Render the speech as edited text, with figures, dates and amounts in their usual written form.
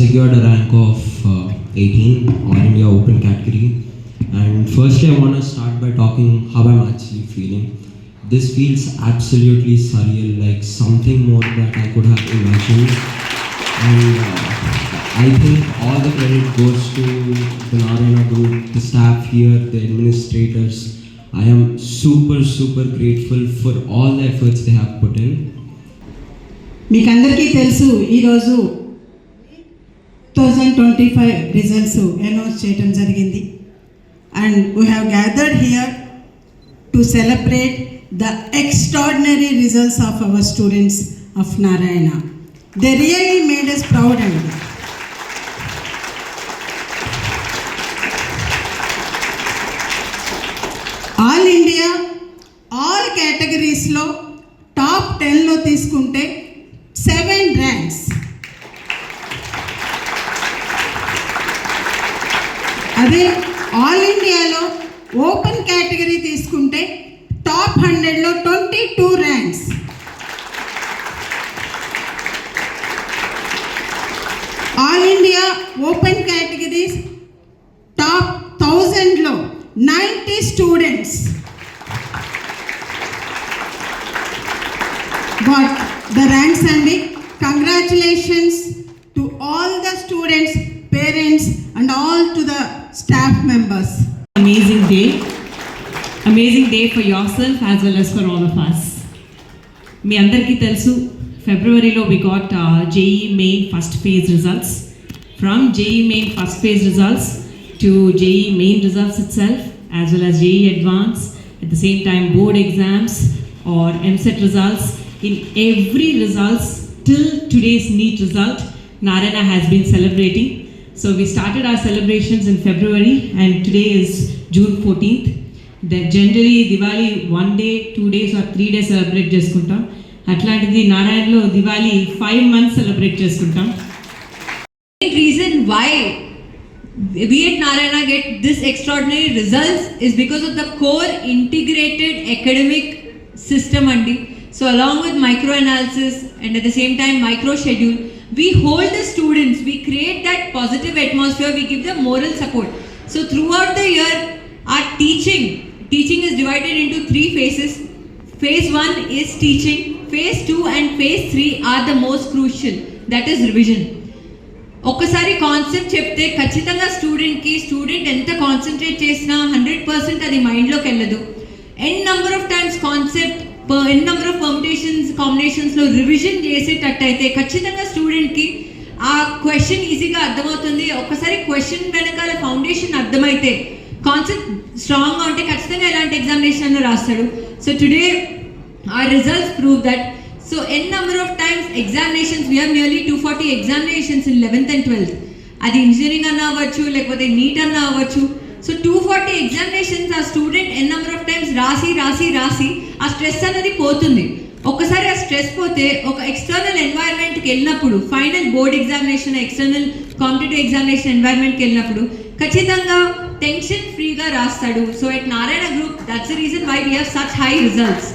secured a rank of 18 All India Open category. And firstly, I want to start by talking how I'm actually feeling. This feels absolutely surreal, like something more that I could have imagined. And I think all the credit goes to the Narayana Group, the staff here, the administrators. I am super grateful for all the efforts they have put in. మీకు అందరికీ తెలుసు ఈరోజు 2025 results announce చేయడం జరిగింది. And we have gathered here to celebrate the extraordinary results of our students of Narayana. They really made us proud అండి. All India all కేటగిరీస్లో top 10లో తీసుకుంటే 7 ర్యాంక్స్. అదే ఆల్ ఇండియాలో ఓపెన్ కేటగిరీ తీసుకుంటే టాప్ 100లో 22 ranks. All India open categories top 1000లో 90 students got the ranks and congratulations to all the students, parents and all to the staff members. Amazing day for yourself as well as for all of us. మీ అందరికీ తెలుసు ఫిబ్రవరిలో we got JEE main first phase results. From JEE main first phase results to JEE main results itself as well as JEE advanced, at the same time board exams or MCET results. In every results till today's NEET result, Narayana has been celebrating. So we started our celebrations in February and today is June 14th. Then generally Diwali 1 day, 2 days or 3 days celebrate చేసుకుంటాం. అట్లాంటిది నారాయణలో Diwali 5 months celebrate చేసుకుంటాం. The reason why we at Narayana get this extraordinary results is because of the core integrated academic system andi. So along with micro analysis and at the same time micro schedule, we hold the students, we create that positive atmosphere, we give them moral support. So throughout the year, our teaching is divided into 3 phases. Phase 1 is teaching, phase 2 and phase 3 are the most crucial, that is revision. ఒక్కసారి concept చెప్తే ఖచ్చితంగా student ఎంత concentrate చేసినా 100% అది మైండ్లోకి వెళ్ళదు. N number of times concept N number of permutations కాంబినేషన్స్లో revision చేసేటట్టయితే ఖచ్చితంగా స్టూడెంట్కి ఆ క్వశ్చన్ ఈజీగా అర్థమవుతుంది. ఒక్కసారి క్వశ్చన్ వెనకాల ఫౌండేషన్ అర్థమైతే కాన్సెప్ట్ స్ట్రాంగ్గా ఉంటే ఖచ్చితంగా ఎలాంటి ఎగ్జామినేషన్లో రాస్తాడు. So today our results prove that. So n number of times examinations we have nearly 240 examinations in 11th and 12th. అది ఇంజనీరింగ్ అన్నా అవ్వచ్చు లేకపోతే నీట్ అన్నా అవ్వచ్చు. సో 240 ఎగ్జామినేషన్స్ ఆ student n number of times రాసి ఆ స్ట్రెస్ అనేది పోతుంది. ఒక్కసారి ఆ స్ట్రెస్ పోతే ఒక ఎక్స్టర్నల్ ఎన్వైర్న్మెంట్కి వెళ్ళినప్పుడు final board examination external competitive examination ఎన్వైర్న్మెంట్కి వెళ్ళినప్పుడు ఖచ్చితంగా టెన్షన్ ఫ్రీగా రాస్తాడు. So at Narayana group that's the reason why we have such high results.